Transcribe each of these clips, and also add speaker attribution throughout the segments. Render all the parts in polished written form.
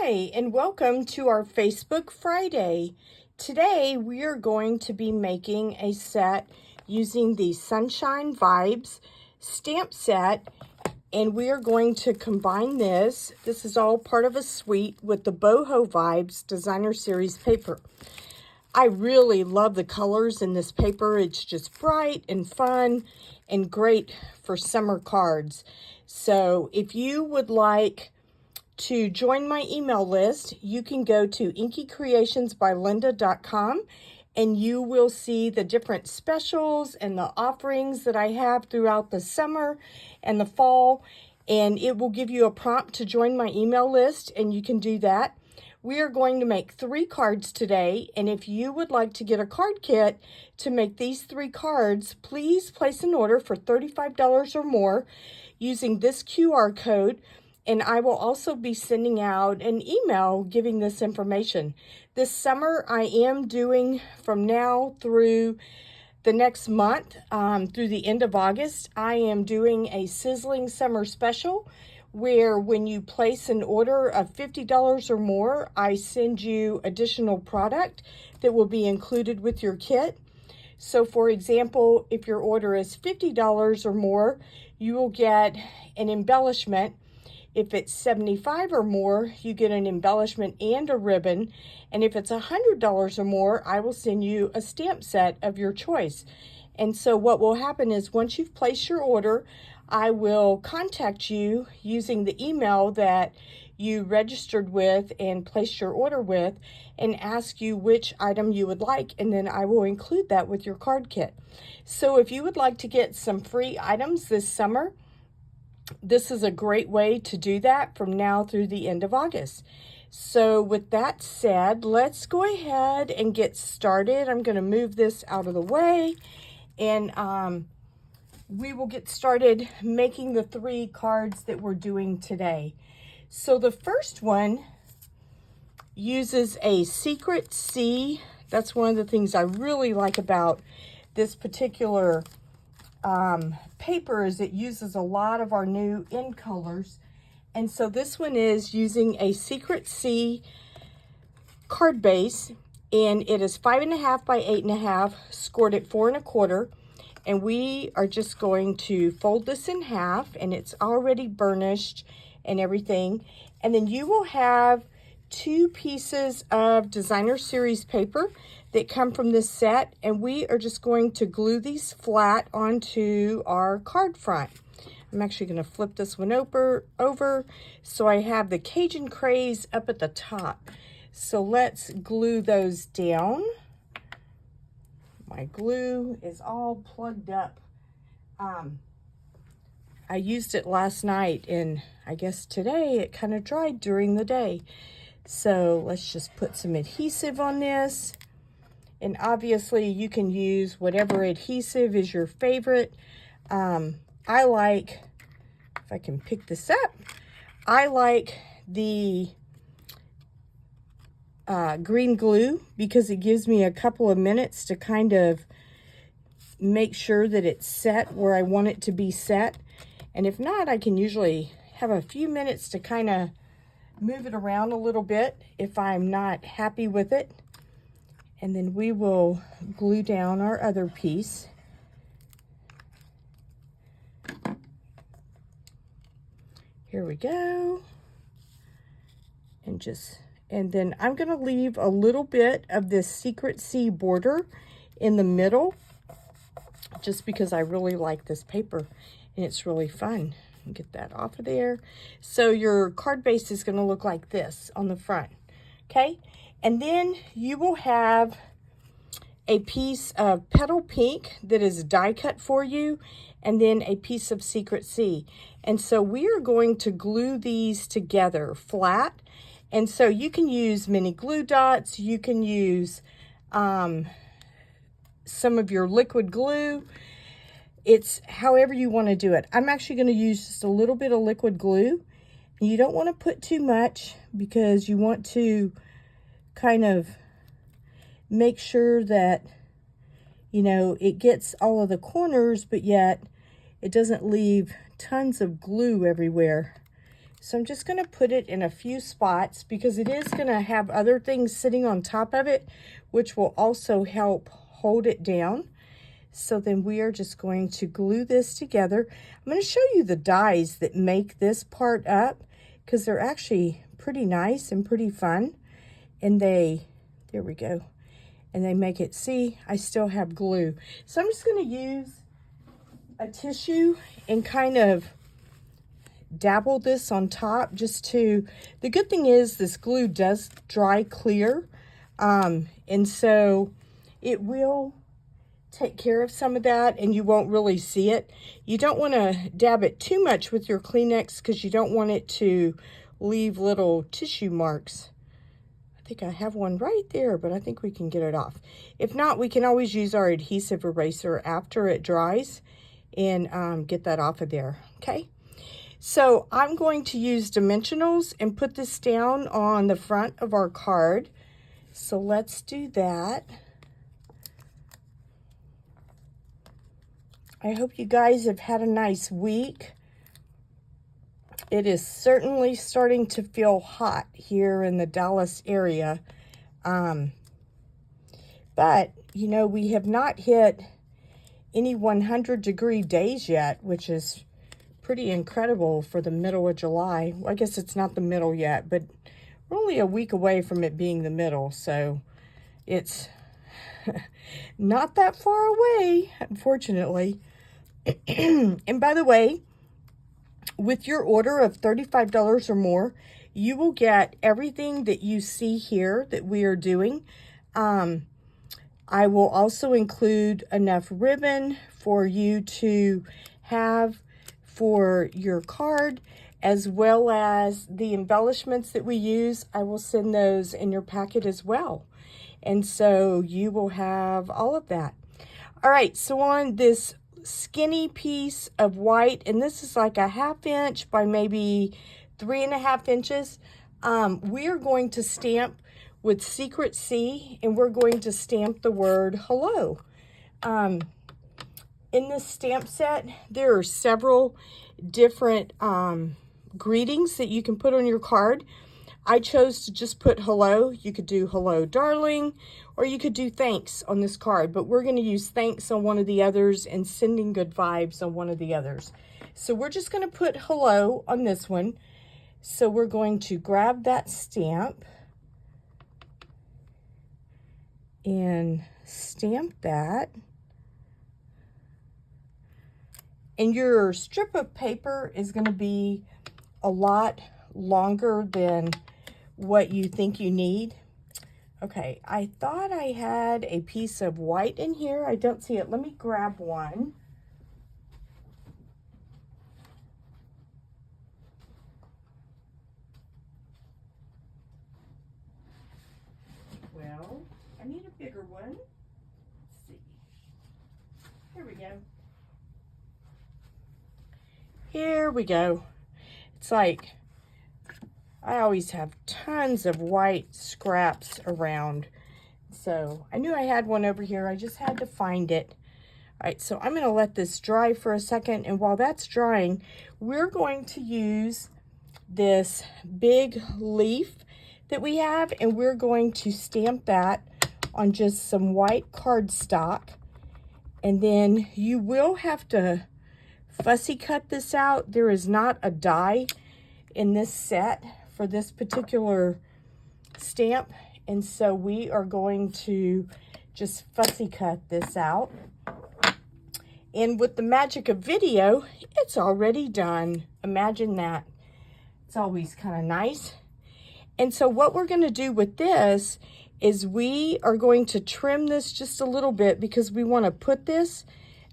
Speaker 1: Hi, and welcome to our Facebook Friday. Today we are going to be making a set using the Sunshine Vibes stamp set, and we are going to combine this. This is all part of a suite with the Boho Vibes Designer Series paper. I really love the colors in this paper. It's just bright and fun and great for summer cards. So if you would like to join my email list, you can go to inkycreationsbylinda.com and you will see the different specials and the offerings that I have throughout the summer and the fall, and it will give you a prompt to join my email list, and you can do that. We are going to make 3 cards today, and if you would like to get a card kit to make these 3 cards, please place an order for $35 or more using this QR code. And I will also be sending out an email giving this information. This summer, I am doing from now through the next month, through the end of August, I am doing a sizzling summer special where when you place an order of $50 or more, I send you additional product that will be included with your kit. So for example, if your order is $50 or more, you will get an embellishment. If it's $75 or more, you get an embellishment and a ribbon. And if it's $100 or more, I will send you a stamp set of your choice. And so what will happen is once you've placed your order, I will contact you using the email that you registered with and placed your order with and ask you which item you would like, and then I will include that with your card kit. So if you would like to get some free items this summer, this is a great way to do that from now through the end of August. So with that said, let's go ahead and get started. I'm going to move this out of the way, and we will get started making the 3 cards that we're doing today. So the first one uses a Secret C. That's one of the things I really like about this particular paper is it uses a lot of our new in colors. And so this one is using a Secret C card base, and it is 5.5 by 8.5, scored at 4 1/4. And we are just going to fold this in half, and it's already burnished and everything. And then you will have 2 pieces of Designer Series paper that come from this set, and we are just going to glue these flat onto our card front. I'm actually going to flip this one over so I have the Cajun Craze up at the top. So let's glue those down. My glue is all plugged up. I used it last night, and I guess today it kind of dried during the day. So let's just put some adhesive on this. And obviously you can use whatever adhesive is your favorite. I like, if I can pick this up, I like the green glue because it gives me a couple of minutes to kind of make sure that it's set where I want it to be set. And if not, I can usually have a few minutes to kind of move it around a little bit if I'm not happy with it. And then we will glue down our other piece. Here we go. And then I'm going to leave a little bit of this Secret C border in the middle, just because I really like this paper and it's really fun. Get that off of there. So your card base is going to look like this on the front. Okay. And then you will have a piece of Petal Pink that is die cut for you, and then a piece of Secret C. And so we are going to glue these together flat. And so you can use mini glue dots. You can use some of your liquid glue. It's however you want to do it. I'm actually going to use just a little bit of liquid glue. You don't want to put too much because you want to kind of make sure that, you know, it gets all of the corners, but yet it doesn't leave tons of glue everywhere. So I'm just going to put it in a few spots because it is going to have other things sitting on top of it, which will also help hold it down. So then we are just going to glue this together. I'm going to show you the dies that make this part up because they're actually pretty nice and pretty fun. And there we go. And they make it, see, I still have glue. So I'm just going to use a tissue and kind of dabble this on top just to, the good thing is this glue does dry clear. And so it will take care of some of that and you won't really see it. You don't want to dab it too much with your Kleenex because you don't want it to leave little tissue marks. I think I have one right there, but I think we can get it off. If not, we can always use our adhesive eraser after it dries and get that off of there, okay? So I'm going to use dimensionals and put this down on the front of our card. So let's do that. I hope you guys have had a nice week. It is certainly starting to feel hot here in the Dallas area. But, you know, we have not hit any 100-degree days yet, which is pretty incredible for the middle of July. Well, I guess it's not the middle yet, but we're only a week away from it being the middle, so it's not that far away, unfortunately. And by the way, with your order of $35 or more, you will get everything that you see here that we are doing. I will also include enough ribbon for you to have for your card, as well as the embellishments that we use. I will send those in your packet as well. And so you will have all of that. All right, so on this skinny piece of white, and this is like a 1/2 inch by maybe 3.5 inches, we are going to stamp with Secret C, and we're going to stamp the word hello. In this stamp set, there are several different greetings that you can put on your card. I chose to just put hello. You could do hello, darling, or you could do thanks on this card, but we're going to use thanks on one of the others and sending good vibes on one of the others. So we're just going to put hello on this one. So we're going to grab that stamp and stamp that. And your strip of paper is going to be a lot longer than what you think you need. Okay, I thought I had a piece of white in here. I don't see it. Let me grab one. Well, I need a bigger one. Let's see. Here we go. Here we go. It's like, I always have tons of white scraps around. So I knew I had one over here. I just had to find it. All right, so I'm going to let this dry for a second. And while that's drying, we're going to use this big leaf that we have, and we're going to stamp that on just some white cardstock. And then you will have to fussy cut this out. There is not a die in this set for this particular stamp, and so we are going to just fussy cut this out. And with the magic of video, it's already done. Imagine that. It's always kind of nice. And so what we're going to do with this is we are going to trim this just a little bit because we want to put this,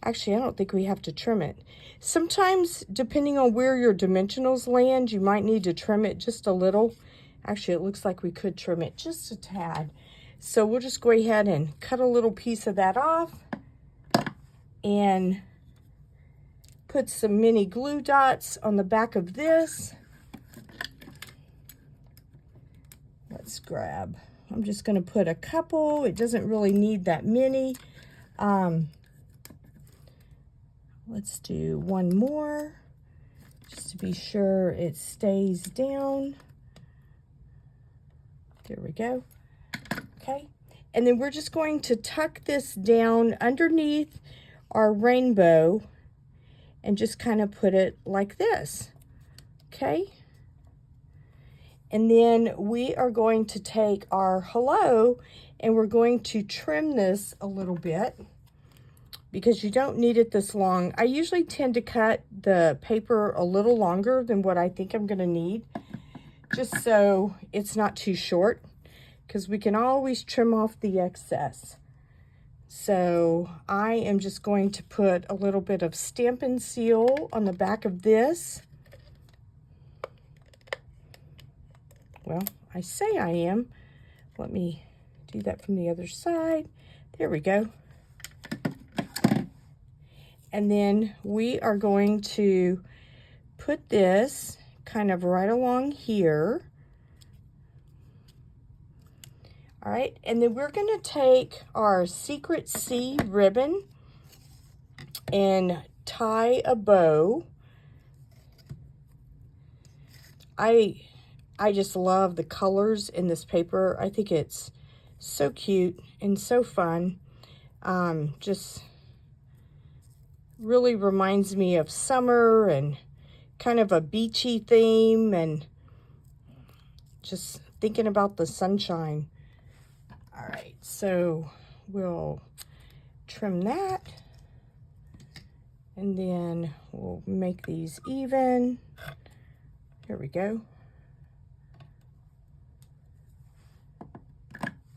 Speaker 1: actually I don't think we have to trim it. Sometimes, depending on where your dimensionals land, you might need to trim it just a little. Actually, it looks like we could trim it just a tad. So we'll just go ahead and cut a little piece of that off and put some mini glue dots on the back of this. Let's grab, I'm just going to put a couple. It doesn't really need that many. Let's do one more just to be sure it stays down. There we go. Okay, and then we're just going to tuck this down underneath our rainbow and just kind of put it like this. Okay, and then we are going to take our hello and we're going to trim this a little bit because you don't need it this long. I usually tend to cut the paper a little longer than what I think I'm going to need, just so it's not too short, because we can always trim off the excess. So I am just going to put a little bit of Stampin' Seal on the back of this. Well, I say I am. Let me do that from the other side. There we go. And then we are going to put this kind of right along here. All right, and then we're going to take our Secret C ribbon and tie a bow. I just love the colors in this paper. I think it's so cute and so fun. Just really reminds me of summer and kind of a beachy theme, and just thinking about the sunshine. All right, so we'll trim that, and then we'll make these even. Here we go.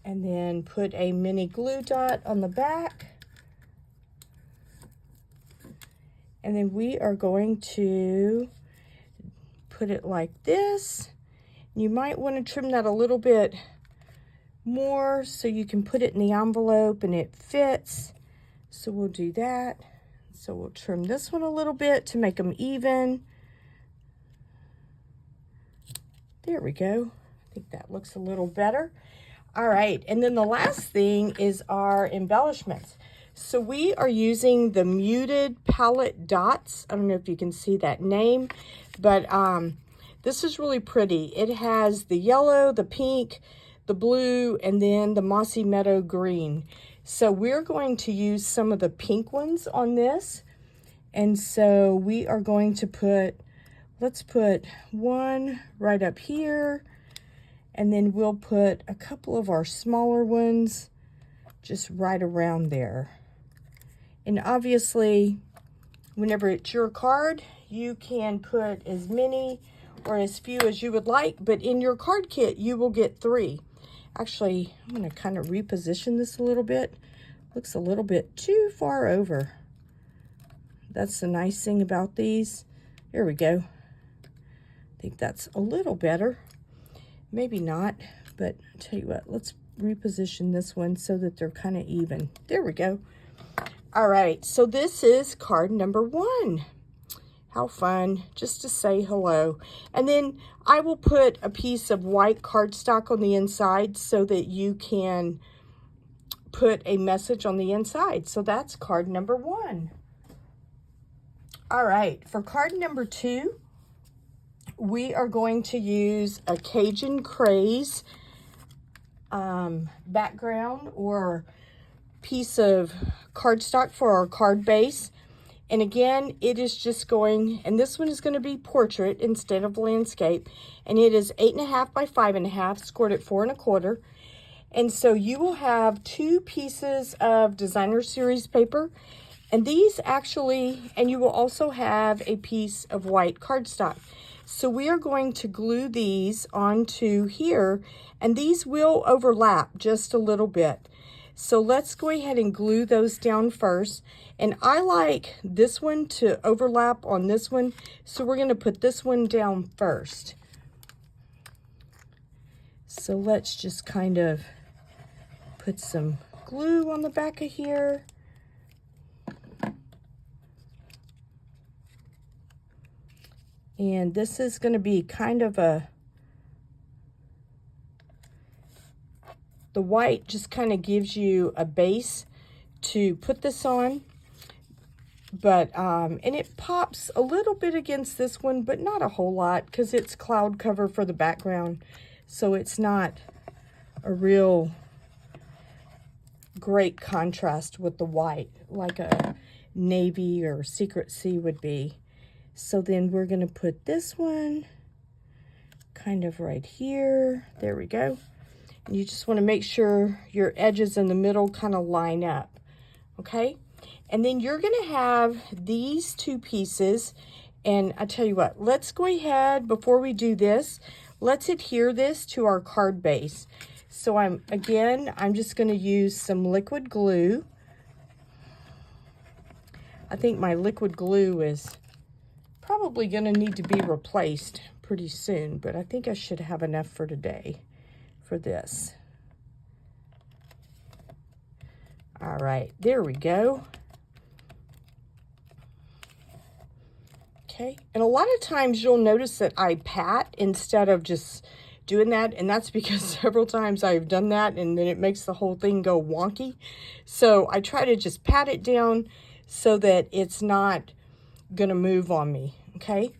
Speaker 1: And then put a mini glue dot on the back. And then we are going to put it like this. You might want to trim that a little bit more so you can put it in the envelope and it fits. So we'll do that. So we'll trim this one a little bit to make them even. There we go. I think that looks a little better. All right, and then the last thing is our embellishments. So we are using the Muted Palette Dots. I don't know if you can see that name, but this is really pretty. It has the yellow, the pink, the blue, and then the Mossy Meadow green. So we're going to use some of the pink ones on this. And so we are going to put, let's put one right up here. And then we'll put a couple of our smaller ones just right around there. And obviously, whenever it's your card, you can put as many or as few as you would like, but in your card kit, you will get 3. Actually, I'm gonna kind of reposition this a little bit. Looks a little bit too far over. That's the nice thing about these. There we go. I think that's a little better. Maybe not, but I'll tell you what, let's reposition this one so that they're kind of even. There we go. All right, so this is card number 1. How fun, just to say hello. And then I will put a piece of white cardstock on the inside so that you can put a message on the inside. So that's card number 1. All right, for card number 2, we are going to use a Cajun Craze background or piece of cardstock for our card base. And again, it is just going, and this one is going to be portrait instead of landscape. And it is 8.5 by 5.5, scored at 4 1/4. And so you will have 2 pieces of designer series paper. And these actually, and you will also have a piece of white cardstock. So we are going to glue these onto here, and these will overlap just a little bit. So let's go ahead and glue those down first. And I like this one to overlap on this one, so we're going to put this one down first. So let's just kind of put some glue on the back of here. And this is going to be kind of the white just kind of gives you a base to put this on. But, and it pops a little bit against this one, but not a whole lot because it's cloud cover for the background. So it's not a real great contrast with the white like a navy or secret sea would be. So then we're going to put this one kind of right here. There we go. And you just want to make sure your edges in the middle kind of line up. Okay. And then you're going to have these two pieces. And I tell you what, let's go ahead before we do this. Let's adhere this to our card base. So I'm just going to use some liquid glue. I think my liquid glue is probably going to need to be replaced pretty soon, but I think I should have enough for today for this. All right, there we go. Okay, and a lot of times you'll notice that I pat instead of just doing that, and that's because several times I've done that and then it makes the whole thing go wonky. So I try to just pat it down so that it's not gonna move on me, okay?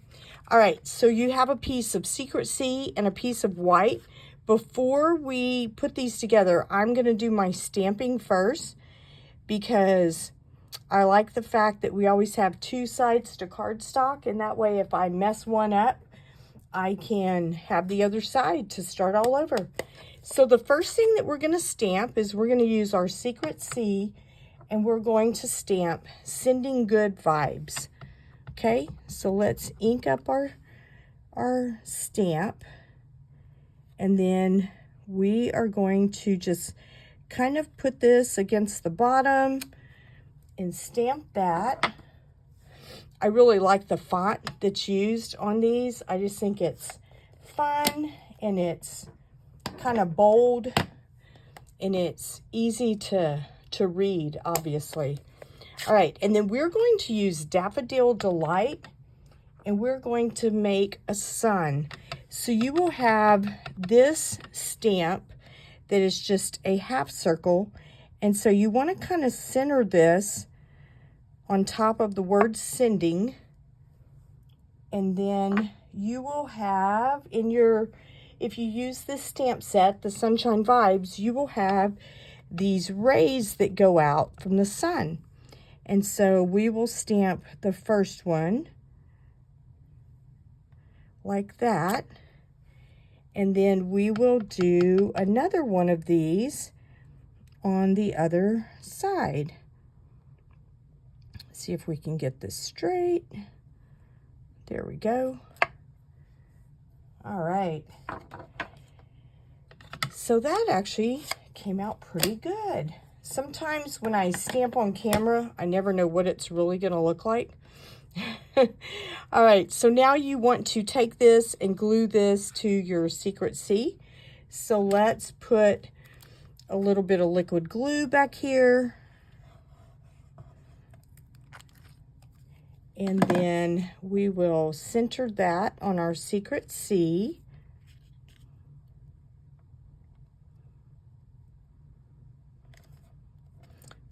Speaker 1: All right, so you have a piece of Secret Sea and a piece of white. Before we put these together, I'm gonna do my stamping first because I like the fact that we always have two sides to cardstock, and that way if I mess one up, I can have the other side to start all over. So the first thing that we're gonna stamp is we're gonna use our Secret Sea, and we're going to stamp Sending Good Vibes. Okay, so let's ink up our stamp, and then we are going to just kind of put this against the bottom and stamp that. I really like the font that's used on these. I just think it's fun and it's kind of bold and it's easy to read, obviously. All right, and then we're going to use Daffodil Delight, and we're going to make a sun. So you will have this stamp that is just a half circle, and so you want to kind of center this on top of the word sending, and then you will have in your, if you use this stamp set, the Sunshine Vibes, you will have these rays that go out from the sun. And so we will stamp the first one like that. And then we will do another one of these on the other side. See if we can get this straight. There we go. All right. So that actually came out pretty good. Sometimes when I stamp on camera, I never know what it's really going to look like. All right, so now you want to take this and glue this to your Secret Sea. So let's put a little bit of liquid glue back here. And then we will center that on our Secret Sea.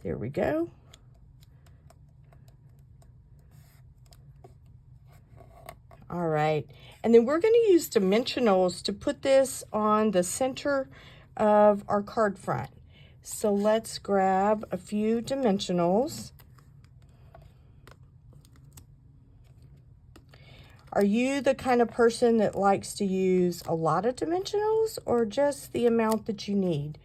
Speaker 1: There we go. All right, and then we're going to use dimensionals to put this on the center of our card front. So let's grab a few dimensionals. Are you the kind of person that likes to use a lot of dimensionals or just the amount that you need?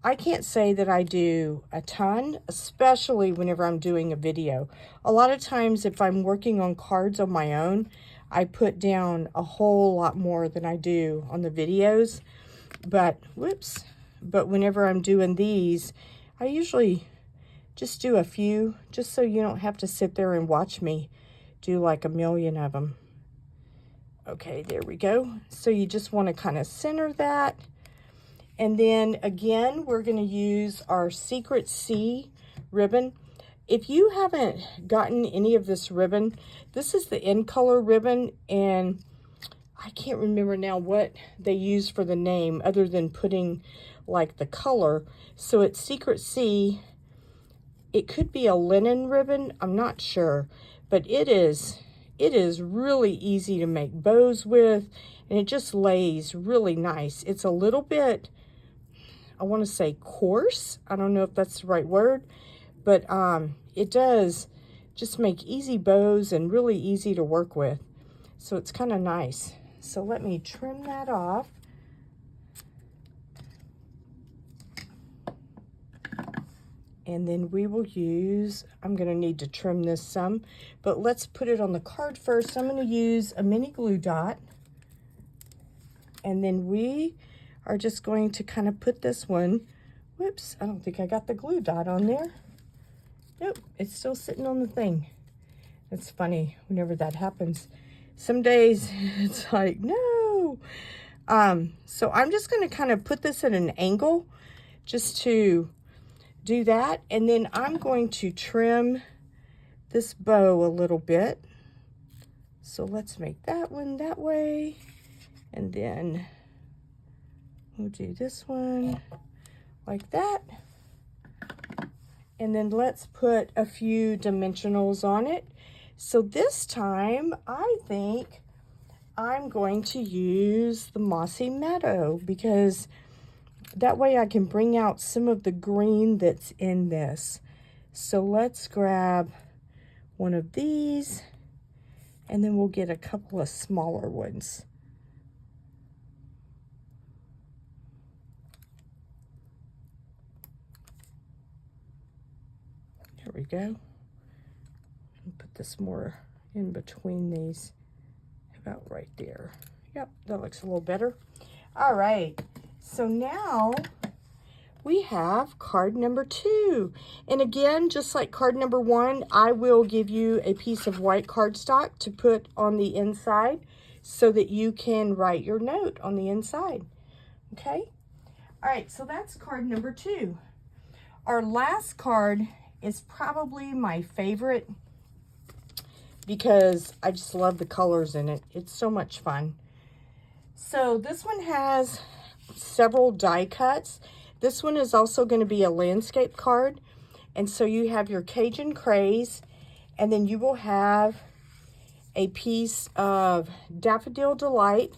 Speaker 1: I can't say that I do a ton, especially whenever I'm doing a video. A lot of times if I'm working on cards on my own, I put down a whole lot more than I do on the videos. But, whoops, but whenever I'm doing these, I usually just do a few, just so you don't have to sit there and watch me do like a million of them. Okay, there we go. So you just want to kind of center that. And then again, we're going to use our Secret Sea ribbon. If you haven't gotten any of this ribbon, this is the In Color ribbon, and I can't remember now what they use for the name other than putting like the color. So it's Secret Sea It could be a linen ribbon, I'm not sure, but it is really easy to make bows with, and it just lays really nice. It's a little bit, I want to say coarse. I don't know if that's the right word, but it does just make easy bows and really easy to work with. So it's kind of nice. So let me trim that off. And then we will use, I'm going to need to trim this some, but let's put it on the card first. I'm going to use a mini glue dot. And then we are just going to kind of put this one, whoops, I don't think I got the glue dot on there. Nope, it's still sitting on the thing. It's funny whenever that happens. Some days it's like, no. So I'm just going to kind of put this at an angle just to do that, and then I'm going to trim this bow a little bit. So let's make that one that way, and then we'll do this one like that, and then let's put a few dimensionals on it. So this time I think I'm going to use the Mossy Meadow, because that way I can bring out some of the green that's in this. So let's grab one of these, and then we'll get a couple of smaller ones. There we go. Put this more in between these, about right there. Yep, that looks a little better. All right. So now we have card number 2. And again, just like card number 1, I will give you a piece of white cardstock to put on the inside so that you can write your note on the inside. Okay? All right, so that's card number 2. Our last card is probably my favorite because I just love the colors in it. It's so much fun. So this one has several die cuts. This one is also going to be a landscape card. And so you have your Cajun Craze, and then you will have a piece of Daffodil Delight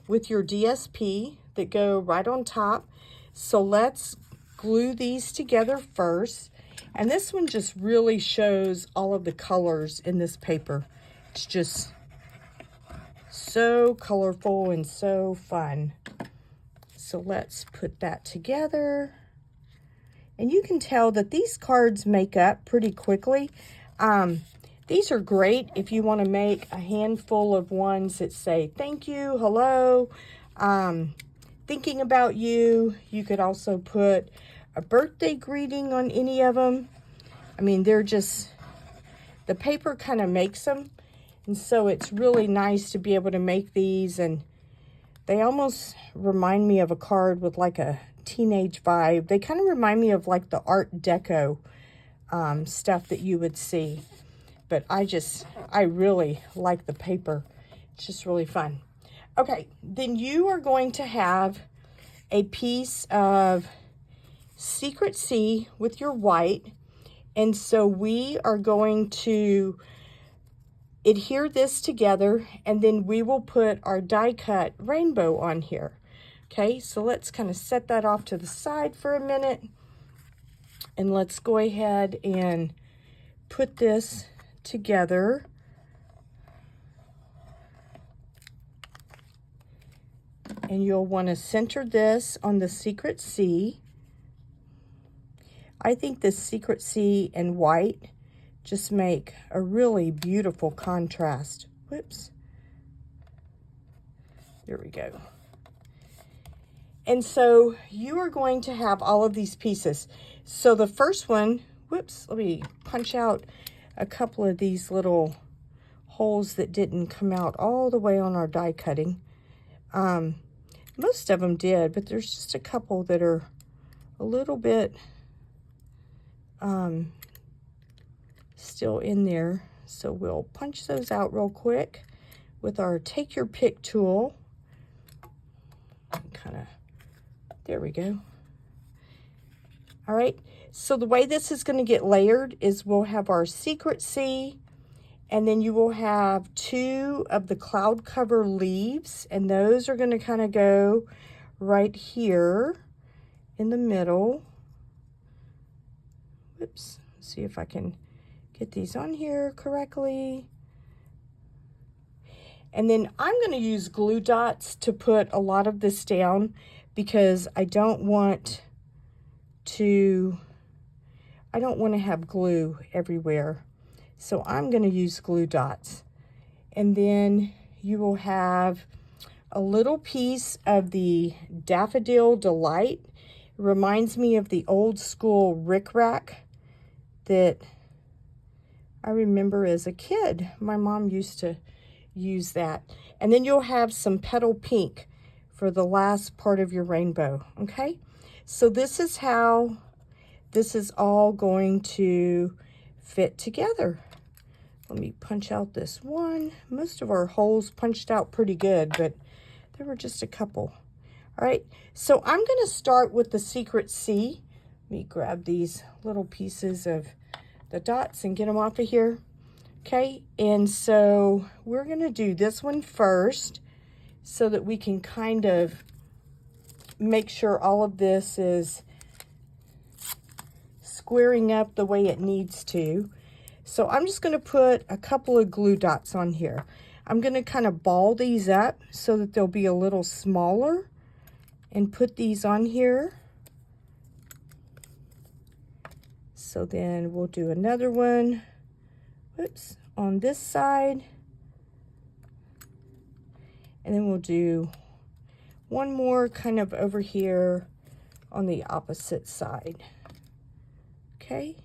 Speaker 1: with your DSP that go right on top. So let's glue these together first. And this one just really shows all of the colors in this paper. It's just so colorful and so fun. So let's put that together. And you can tell that these cards make up pretty quickly. These are great if you want to make a handful of ones that say thank you, hello, thinking about you. You could also put a birthday greeting on any of them. I mean, they're just, the paper kind of makes them. And so it's really nice to be able to make these, and they almost remind me of a card with like a teenage vibe. They kind of remind me of like the Art Deco stuff that you would see. But I really like the paper. It's just really fun. Okay, then you are going to have a piece of Secret Sea with your white. And so we are going to adhere this together, and then we will put our die cut rainbow on here. Okay, so let's kind of set that off to the side for a minute, and let's go ahead and put this together. And you'll want to center this on the Secret Sea. I think the Secret Sea and white just make a really beautiful contrast. Whoops. There we go. And so you are going to have all of these pieces. So the first one, whoops, let me punch out a couple of these little holes that didn't come out all the way on our die cutting. Most of them did, but there's just a couple that are a little bit still in there. So we'll punch those out real quick with our Take Your Pick tool. Kind of, there we go. All right, so the way this is going to get layered is we'll have our secret C, and then you will have 2 of the cloud cover leaves, and those are going to kind of go right here in the middle. Whoops, let's see if I can get these on here correctly. And then I'm going to use glue dots to put a lot of this down because I don't want to have glue everywhere. So I'm going to use glue dots. And then you will have a little piece of the Daffodil Delight. It reminds me of the old school rickrack that I remember as a kid. My mom used to use that. And then you'll have some petal pink for the last part of your rainbow, okay? So this is how this is all going to fit together. Let me punch out this one. Most of our holes punched out pretty good, but there were just a couple. All right, so I'm going to start with the secret C. Let me grab these little pieces of the dots and get them off of here. Okay, and so we're going to do this one first so that we can kind of make sure all of this is squaring up the way it needs to. So I'm just going to put a couple of glue dots on here. I'm going to kind of ball these up so that they'll be a little smaller and put these on here. So then we'll do another one, whoops, on this side. And then we'll do one more kind of over here on the opposite side. Okay.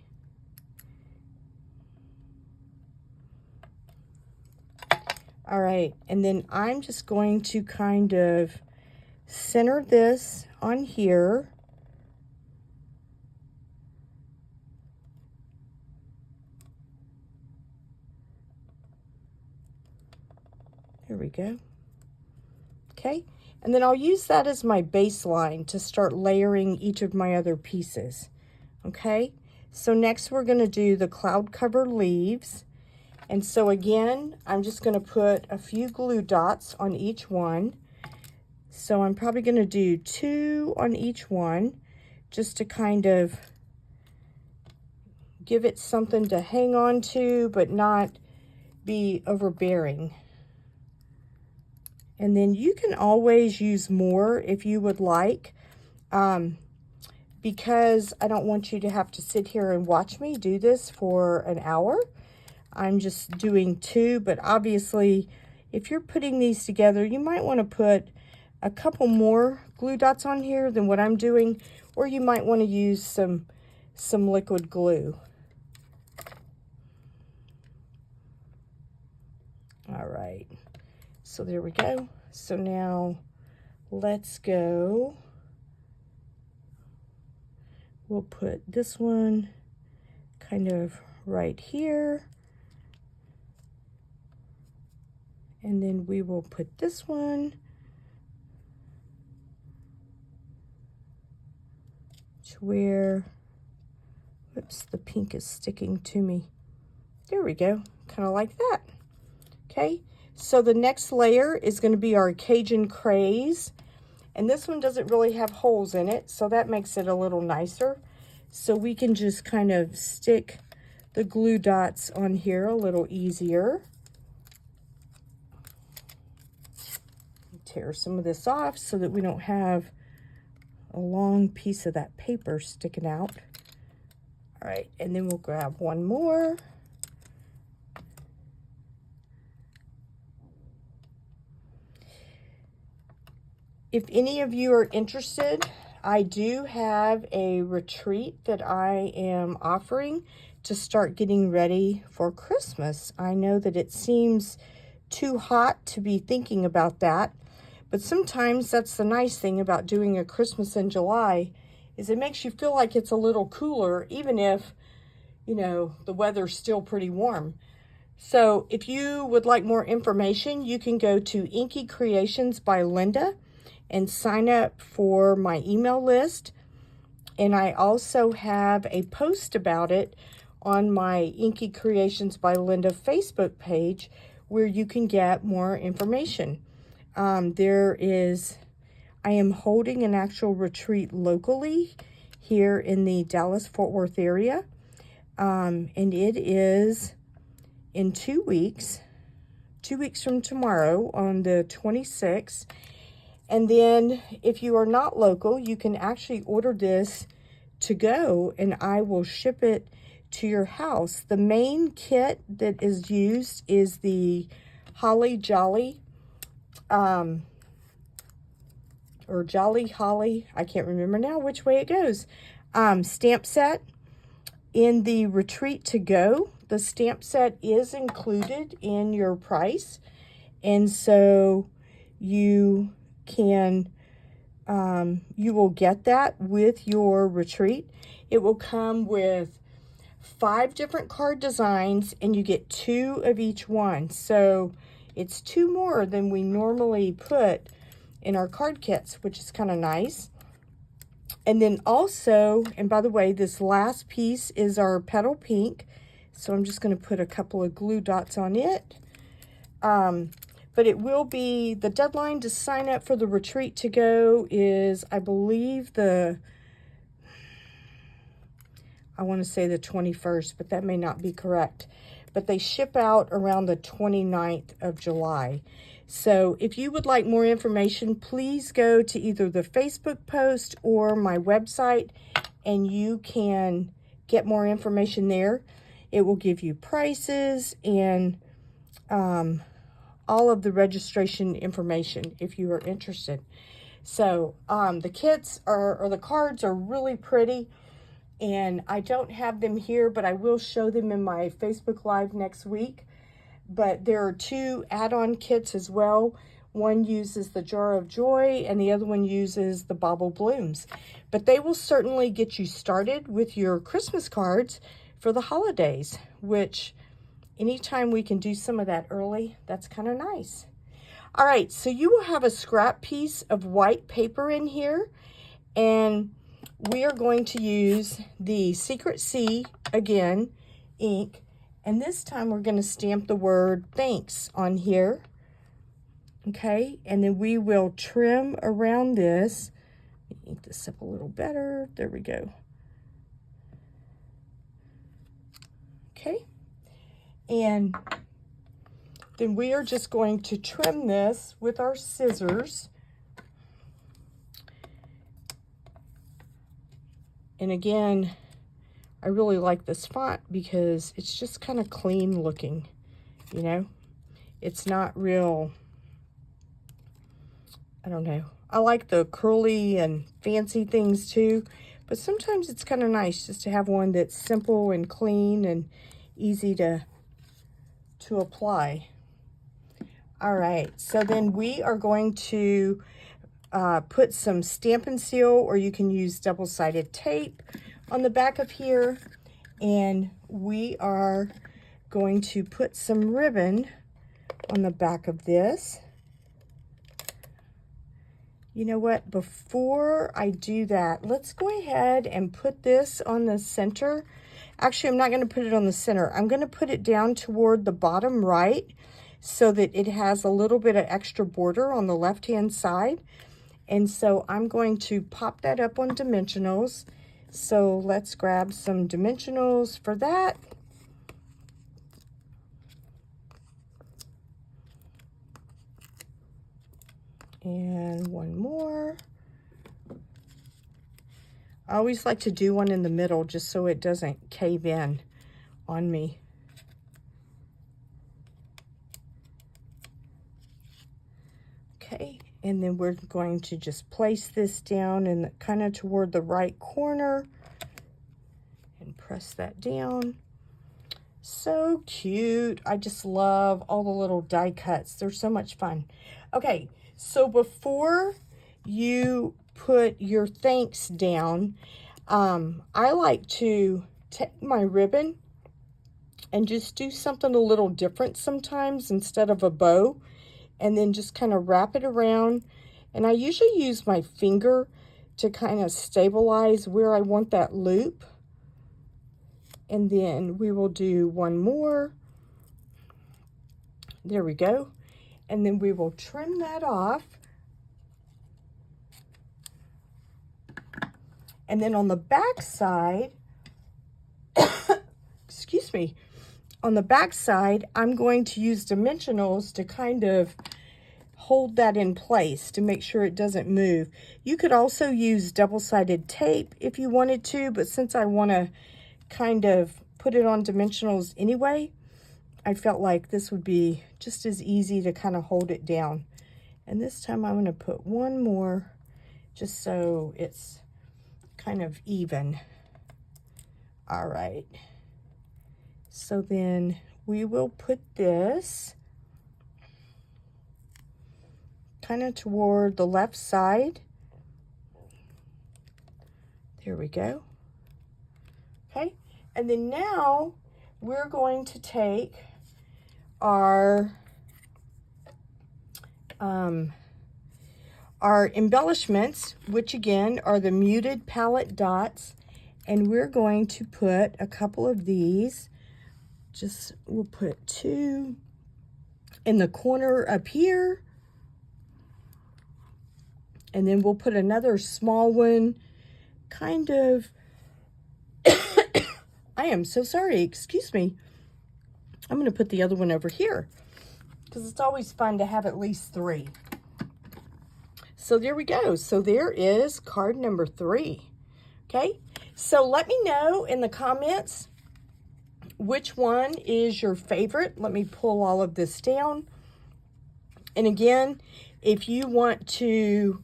Speaker 1: All right, and then I'm just going to kind of center this on here. There we go. Okay, and then I'll use that as my baseline to start layering each of my other pieces. Okay, so next we're going to do the cloud cover leaves. And so again, I'm just going to put a few glue dots on each one. So I'm probably going to do 2 on each one just to kind of give it something to hang on to, but not be overbearing. And then you can always use more if you would like, because I don't want you to have to sit here and watch me do this for an hour. I'm just doing 2, but obviously if you're putting these together, you might want to put a couple more glue dots on here than what I'm doing, or you might want to use some liquid glue. All right, so there we go. So now let's go. We'll put this one kind of right here. And then we will put this one to where, whoops, the pink is sticking to me. There we go, kind of like that. Okay, so the next layer is going to be our Cajun Craze. And this one doesn't really have holes in it, so that makes it a little nicer. So we can just kind of stick the glue dots on here a little easier. Tear some of this off so that we don't have a long piece of that paper sticking out. All right, and then we'll grab one more. If any of you are interested, I do have a retreat that I am offering to start getting ready for Christmas. I know that it seems too hot to be thinking about that, but sometimes that's the nice thing about doing a Christmas in July, is it makes you feel like it's a little cooler, even if, you know, the weather's still pretty warm. So if you would like more information, you can go to Inky Creations by Linda and sign up for my email list. And I also have a post about it on my Inky Creations by Linda Facebook page where you can get more information. I am holding an actual retreat locally here in the Dallas-Fort Worth area. And it is in 2 weeks, 2 weeks from tomorrow on the 26th. And then if you are not local, you can actually order this to go and I will ship it to your house. The main kit that is used is the Holly Jolly, or Jolly Holly, I can't remember now which way it goes, stamp set. In the retreat to go, the stamp set is included in your price, and so you can you will get that with your retreat. It will come with 5 different card designs and you get 2 of each one, so it's 2 more than we normally put in our card kits, which is kind of nice. And then also, and by the way, this last piece is our petal pink, so I'm just going to put a couple of glue dots on it. But it will be, the deadline to sign up for the retreat to go is, I believe, I want to say the 21st, but that may not be correct. But they ship out around the 29th of July. So if you would like more information, please go to either the Facebook post or my website, and you can get more information there. It will give you prices and all of the registration information if you are interested. So the kits or the cards are really pretty, and I don't have them here, but I will show them in my Facebook Live next week. But there are 2 add-on kits as well. One uses the Jar of Joy and the other one uses the Bauble Blooms. But they will certainly get you started with your Christmas cards for the holidays, which anytime we can do some of that early, that's kind of nice. All right, so you will have a scrap piece of white paper in here, and we are going to use the Secret C, again, ink. And this time we're going to stamp the word thanks on here. Okay, and then we will trim around this. Let me ink this up a little better. There we go. Okay, and then we are just going to trim this with our scissors. And again, I really like this font because it's just kind of clean looking, you know? It's not real, I don't know. I like the curly and fancy things too, but sometimes it's kind of nice just to have one that's simple and clean and easy to apply. All right, so then we are going to put some Stampin' Seal, or you can use double-sided tape on the back of here, and we are going to put some ribbon on the back of this. You know what, before I do that, let's go ahead and put this on the center. Actually, I'm not going to put it on the center. I'm going to put it down toward the bottom right so that it has a little bit of extra border on the left-hand side. And so I'm going to pop that up on dimensionals. So let's grab some dimensionals for that. And one more. I always like to do one in the middle just so it doesn't cave in on me. Okay, and then we're going to just place this down and kind of toward the right corner and press that down. So cute. I just love all the little die cuts. They're so much fun. Okay, so before you put your thanks down, I like to take my ribbon and just do something a little different sometimes instead of a bow, and then just kind of wrap it around. And I usually use my finger to kind of stabilize where I want that loop. And then we will do one more. There we go. And then we will trim that off. And then on the back side, excuse me, on the back side, I'm going to use dimensionals to kind of hold that in place to make sure it doesn't move. You could also use double-sided tape if you wanted to, but since I want to kind of put it on dimensionals anyway, I felt like this would be just as easy to kind of hold it down. And this time I'm going to put one more just so it's kind of even. All right. So then we will put this kind of toward the left side. There we go. Okay. And then now we're going to take our embellishments, which again are the muted palette dots, and we're going to put a couple of these. We'll put 2 in the corner up here, and then we'll put another small one kind of I am so sorry, excuse me. I'm going to put the other one over here because it's always fun to have at least 3. So there we go. So there is card number 3. Okay, so let me know in the comments which one is your favorite. Let me pull all of this down. And again, if you want to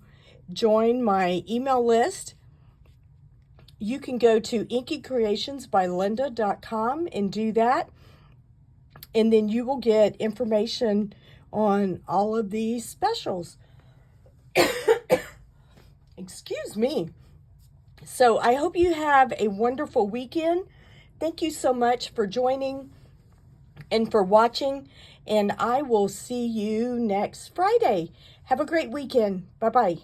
Speaker 1: join my email list, you can go to inkycreationsbylinda.com and do that. And then you will get information on all of these specials. Excuse me. So I hope you have a wonderful weekend. Thank you so much for joining and for watching. And I will see you next Friday. Have a great weekend. Bye-bye.